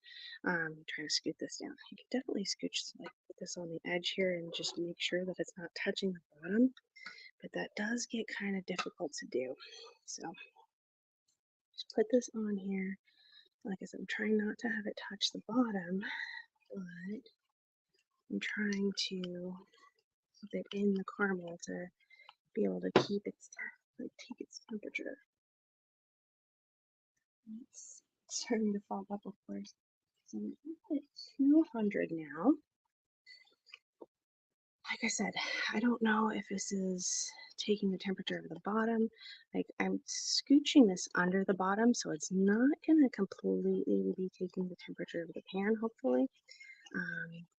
Speaker 1: Trying to scoot this down. You can definitely like put this on the edge here and just make sure that it's not touching the bottom. But that does get kind of difficult to do. So just put this on here. Like I said, I'm trying not to have it touch the bottom, but I'm trying to keep it in the caramel to be able to keep its take its temperature. It's starting to fog up, of course. So I'm at 200 now. Like I said, I don't know if this is taking the temperature of the bottom. Like, I'm scooching this under the bottom, so it's not gonna completely be taking the temperature of the pan, hopefully.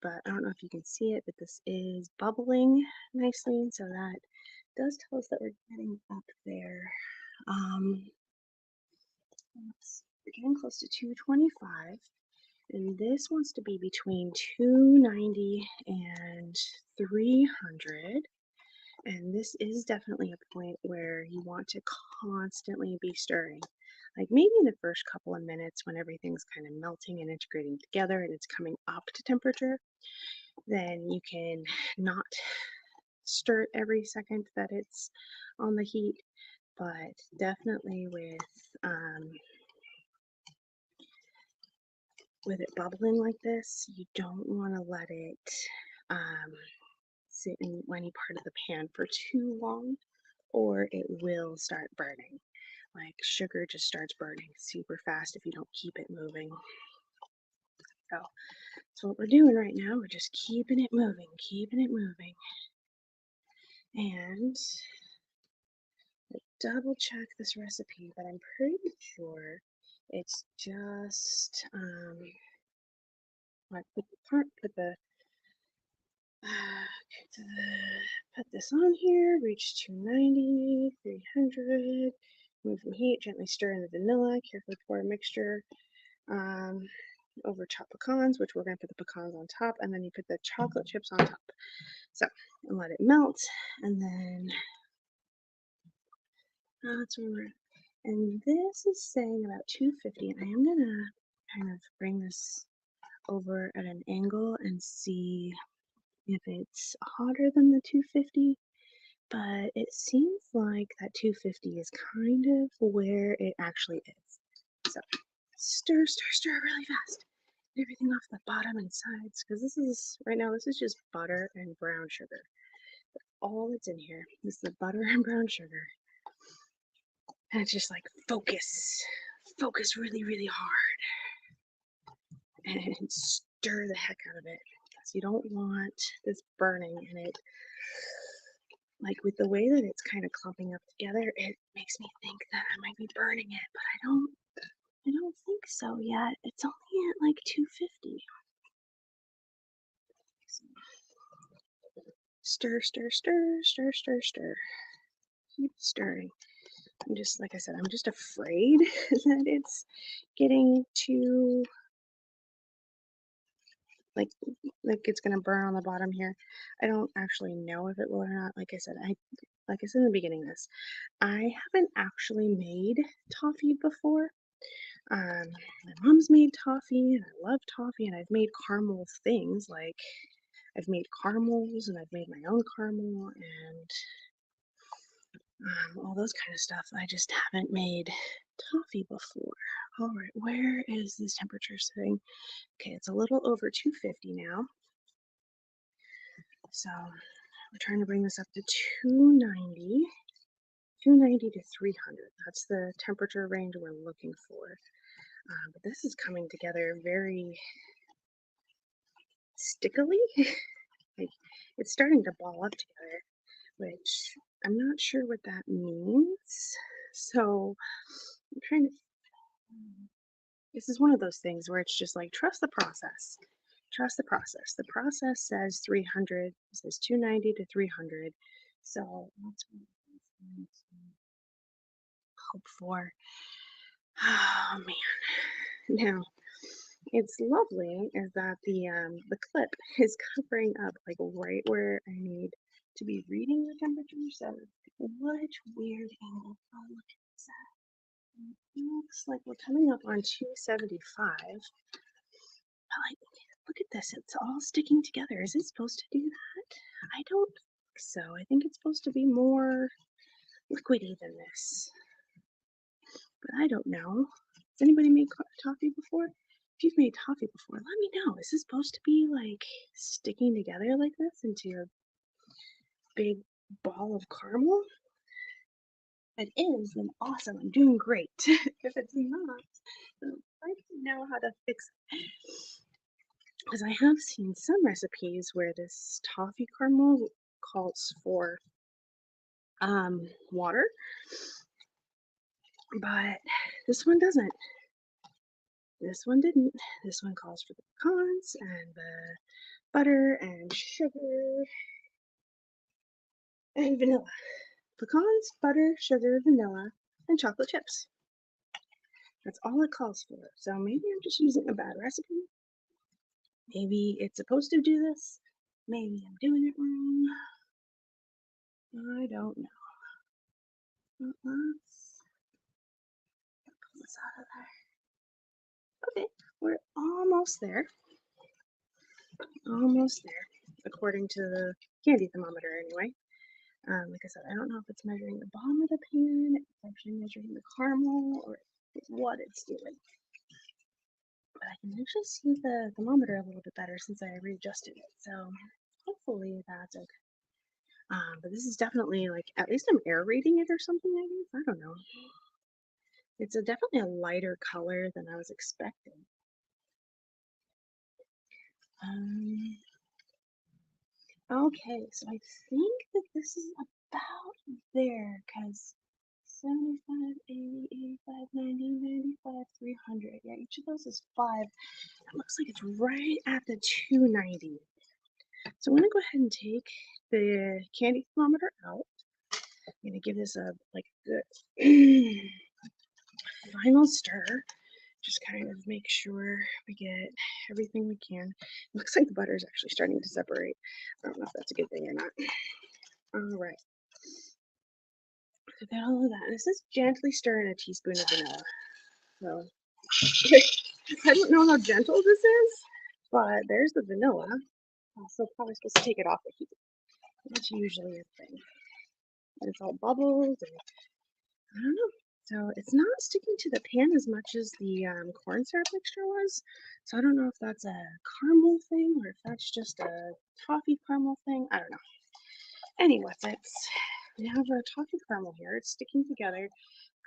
Speaker 1: But I don't know if you can see it, but this is bubbling nicely, so that does tell us that we're getting up there. We're getting close to 225, and this wants to be between 290 and 300. And this is definitely a point where you want to constantly be stirring. Like maybe in the first couple of minutes when everything's kind of melting and integrating together and it's coming up to temperature, then you can not stir it every second that it's on the heat. But definitely with it bubbling like this, you don't want to let it sit in any part of the pan for too long, or it will start burning. Like sugar just starts burning super fast if you don't keep it moving. So that's what we're doing right now. We're just keeping it moving, And double check this recipe, but I'm pretty sure it's just like put this on here, reach 290, 300, move from heat, gently stir in the vanilla, carefully pour a mixture over chopped pecans, which we're going to put the pecans on top, and then you put the chocolate chips on top. So, and let it melt, and then that's where we're at. And this is saying about 250, and I am going to kind of bring this over at an angle and see if it's hotter than the 250, but it seems like that 250 is kind of where it actually is. So stir, stir, stir really fast. Everything off the bottom and sides, because this is just butter and brown sugar. That's all that's in here is the butter and brown sugar. And it's just like focus really, really hard, and stir the heck out of it. So you don't want this burning, and it, like with the way that it's kind of clumping up together, it makes me think that I might be burning it, but I don't think so yet. It's only at like 250. Stir, stir, stir, stir, stir, stir. Keep stirring. I'm just, like I said, I'm just afraid that it's getting too, like it's gonna burn on the bottom here. I don't actually know if it will or not. Like I said in the beginning of this, I haven't actually made toffee before. My mom's made toffee, and I love toffee, and I've made caramel things, like I've made caramels, and I've made my own caramel, and all those kind of stuff. I just haven't made toffee before. All right, where is this temperature sitting? Okay, it's a little over 250 now. So we're trying to bring this up to 290. 290 to 300. That's the temperature range we're looking for. But this is coming together very stickily. Like it's starting to ball up together, which I'm not sure what that means. So I'm trying to. This is one of those things where it's just like trust the process. Trust the process. The process says 300. It says 290 to 300. So that's what I'm hope for. Oh man. Now it's lovely is that the clip is covering up like right where I need to be reading the temperature. So which weird angle? Oh, look at that. It looks like we're coming up on 275. Like, look at this. It's all sticking together. Is it supposed to do that? I don't think so. I think it's supposed to be more liquidy than this. But I don't know. Has anybody made toffee before? If you've made toffee before, let me know. Is this supposed to be like sticking together like this into a big ball of caramel? If it is, then awesome. I'm doing great. If it's not, then I don't know how to fix it. Because I have seen some recipes where this toffee caramel calls for water, but this one doesn't. This one didn't. This one calls for the pecans and the butter and sugar and vanilla. Pecans, butter, sugar, vanilla, and chocolate chips. That's all it calls for. So maybe I'm just using a bad recipe. Maybe it's supposed to do this. Maybe I'm doing it wrong. I don't know. Let's pull this out of there. Okay, we're almost there. Almost there, according to the candy thermometer anyway. Like I said, I don't know if it's measuring the bottom of the pan, if it's actually measuring the caramel, or what it's doing. But I can actually see the thermometer a little bit better since I readjusted it. So hopefully that's okay. But this is definitely like, at least I'm aerating it or something, I guess. I don't know. It's definitely a lighter color than I was expecting. Okay, so I think that this is about there, because 75, 80, 85, 90, 95, 300. Yeah, each of those is 5. It looks like it's right at the 290. So I'm going to go ahead and take the candy thermometer out. I'm going to give this a like good final stir. Just kind of make sure we get everything we can. It looks like the butter is actually starting to separate. I don't know if that's a good thing or not. All right. So got all of that. This is gently stirring a teaspoon of vanilla. So I don't know how gentle this is, but there's the vanilla. Also, probably supposed to take it off the heat. That's usually a thing. And it's all bubbles, and I don't know. So it's not sticking to the pan as much as the corn syrup mixture was. So I don't know if that's a caramel thing or if that's just a toffee caramel thing. I don't know. Anyway, we have a toffee caramel here. It's sticking together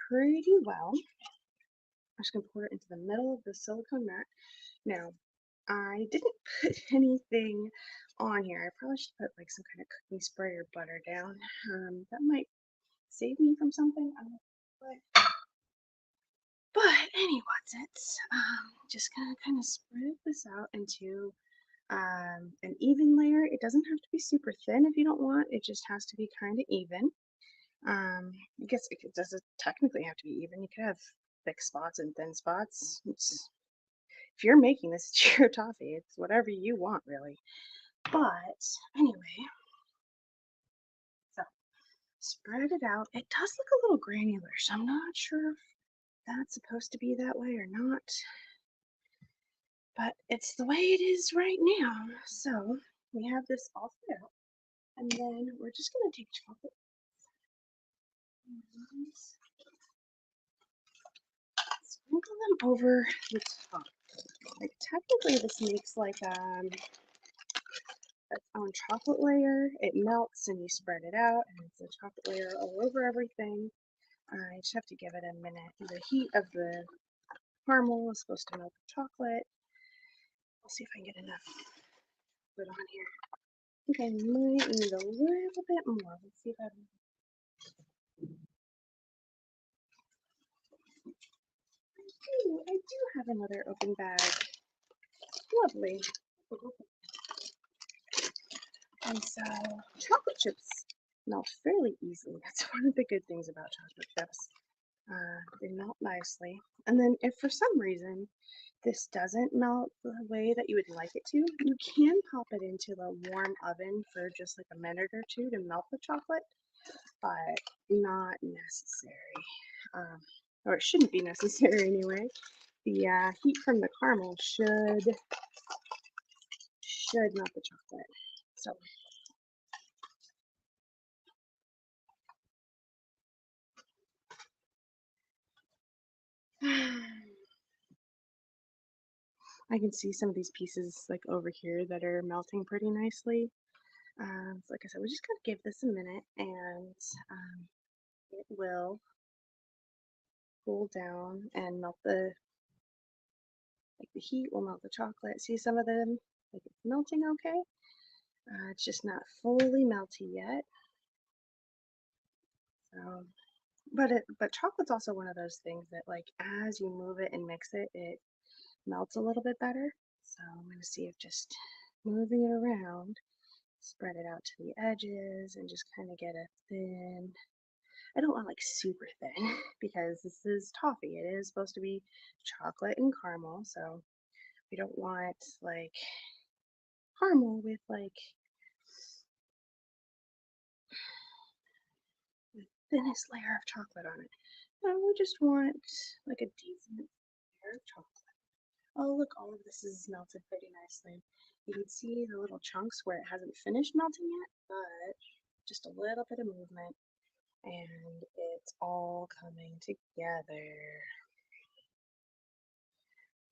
Speaker 1: pretty well. I'm just going to pour it into the middle of the silicone mat. Now, I didn't put anything on here. I probably should put like some kind of cooking spray or butter down. That might save me from something. I don't know. But anyway, it's just gonna kind of spread this out into an even layer. It doesn't have to be super thin if you don't want. It just has to be kind of even. I guess it doesn't technically have to be even. You could have thick spots and thin spots. If you're making this, it's your toffee. It's whatever you want, really. But anyway, so spread it out. It does look a little granular, so I'm not sure if that's supposed to be that way or not. But it's the way it is right now. So we have this all set out. And then we're just going to take chocolate. Sprinkle them over the top. Like technically this makes like its own chocolate layer. It melts and you spread it out and it's a chocolate layer all over everything. I just have to give it a minute. The heat of the caramel is supposed to melt the chocolate. I'll see if I can get enough put on here. I think I might need a little bit more. Let's see if I do have another open bag. Lovely. And so chocolate chips melt fairly easily. That's one of the good things about chocolate chips. They melt nicely. And then if for some reason this doesn't melt the way that you would like it to, you can pop it into the warm oven for just like a minute or two to melt the chocolate, but not necessary. Or it shouldn't be necessary anyway. The heat from the caramel should melt the chocolate. So I can see some of these pieces like over here that are melting pretty nicely. So like I said, we just gotta give this a minute and it will cool down and melt the heat will melt the chocolate. See some of them, like it's melting okay. It's just not fully melty yet. So, but chocolate's also one of those things that like as you move it and mix it, it melts a little bit better. So I'm gonna see if just moving it around, spread it out to the edges and just kind of get a thin. I don't want like super thin because this is toffee. It is supposed to be chocolate and caramel, so we don't want like caramel with like the thinnest layer of chocolate on it. No, we just want like a decent layer of chocolate. Oh, look, all of this is melted pretty nicely. You can see the little chunks where it hasn't finished melting yet, but just a little bit of movement and it's all coming together.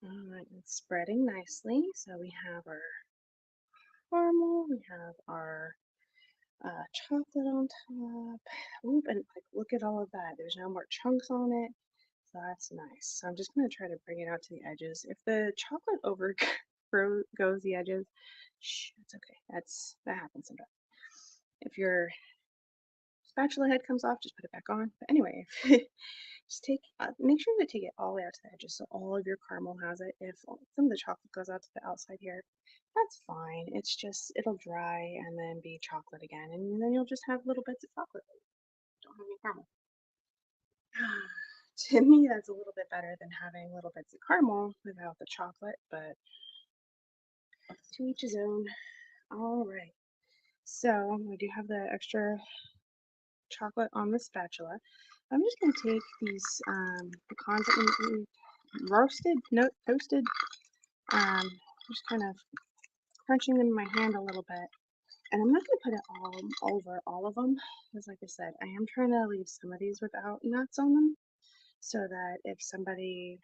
Speaker 1: Alright, it's spreading nicely. So we have our caramel, we have our chocolate on top. Oop, and like look at all of that. There's no more chunks on it. So that's nice. So I'm just going to try to bring it out to the edges. If the chocolate goes the edges, shh, it's okay. That happens sometimes. If your spatula head comes off, just put it back on. But anyway, just make sure to take it all the way out to the edges so all of your caramel has it. If some of the chocolate goes out to the outside here, that's fine. It's just, it'll dry and then be chocolate again. And then you'll just have little bits of chocolate. Don't have any caramel. To me, that's a little bit better than having little bits of caramel without the chocolate, but to each his own. All right. So we do have the extra chocolate on the spatula. I'm just going to take these pecans that we roasted, no, toasted, just kind of crunching them in my hand a little bit. And I'm not going to put it all over all of them, because like I said, I am trying to leave some of these without nuts on them, so that if somebody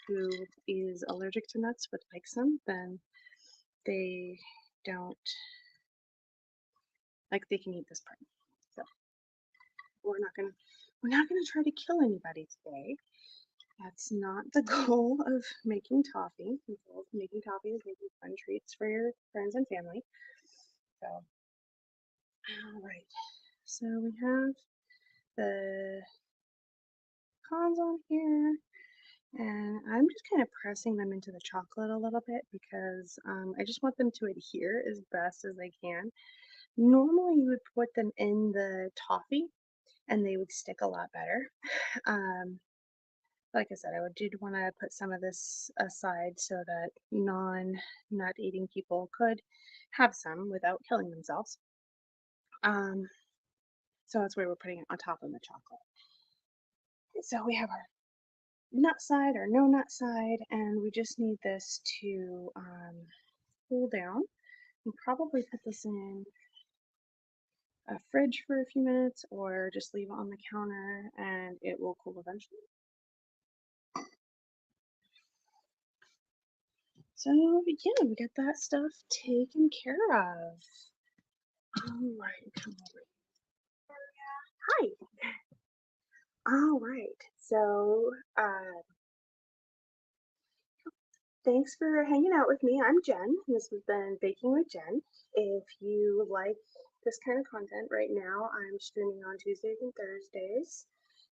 Speaker 1: who is allergic to nuts but likes them, then they don't, like they can eat this part. So we're not gonna try to kill anybody today. That's not the goal of making toffee. The goal of making toffee is making fun treats for your friends and family. So, all right. So we have the cons on here, and I'm just kind of pressing them into the chocolate a little bit because I just want them to adhere as best as they can. Normally, you would put them in the toffee and they would stick a lot better. Like I said, did want to put some of this aside so that non-nut eating people could have some without killing themselves. So that's why we're putting it on top of the chocolate. So we have our nut side or no nut side, and we just need this to cool down. We'll probably put this in a fridge for a few minutes or just leave it on the counter and it will cool eventually. So yeah, we got that stuff taken care of. All right, come over. Hi. All right. So thanks for hanging out with me. I'm Jen. This has been Baking with Jen. If you like this kind of content right now, I'm streaming on Tuesdays and Thursdays.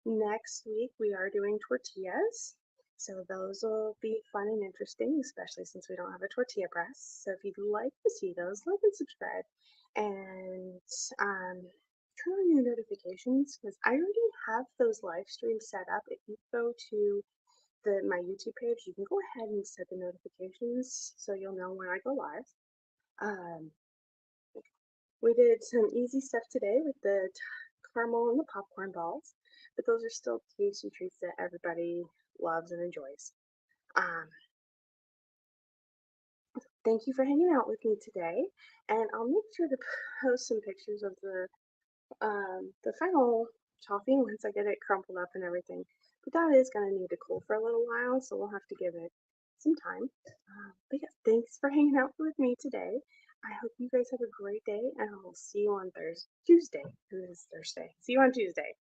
Speaker 1: Next week, we are doing tortillas. So those will be fun and interesting, especially since we don't have a tortilla press. So if you'd like to see those, like and subscribe. And turn on your notifications because I already have those live streams set up. If you go to my YouTube page, you can go ahead and set the notifications so you'll know when I go live. Um, we did some easy stuff today with the caramel and the popcorn balls, but those are still tasty treats that everybody loves and enjoys. Um, Thank you for hanging out with me today, and I'll make sure to post some pictures of the final toffee once I get it crumpled up and everything. But that is going to need to cool for a little while, so we'll have to give it some time. But yeah, thanks for hanging out with me today. I hope you guys have a great day, and I'll see you on Tuesday. It is Thursday. See you on Tuesday.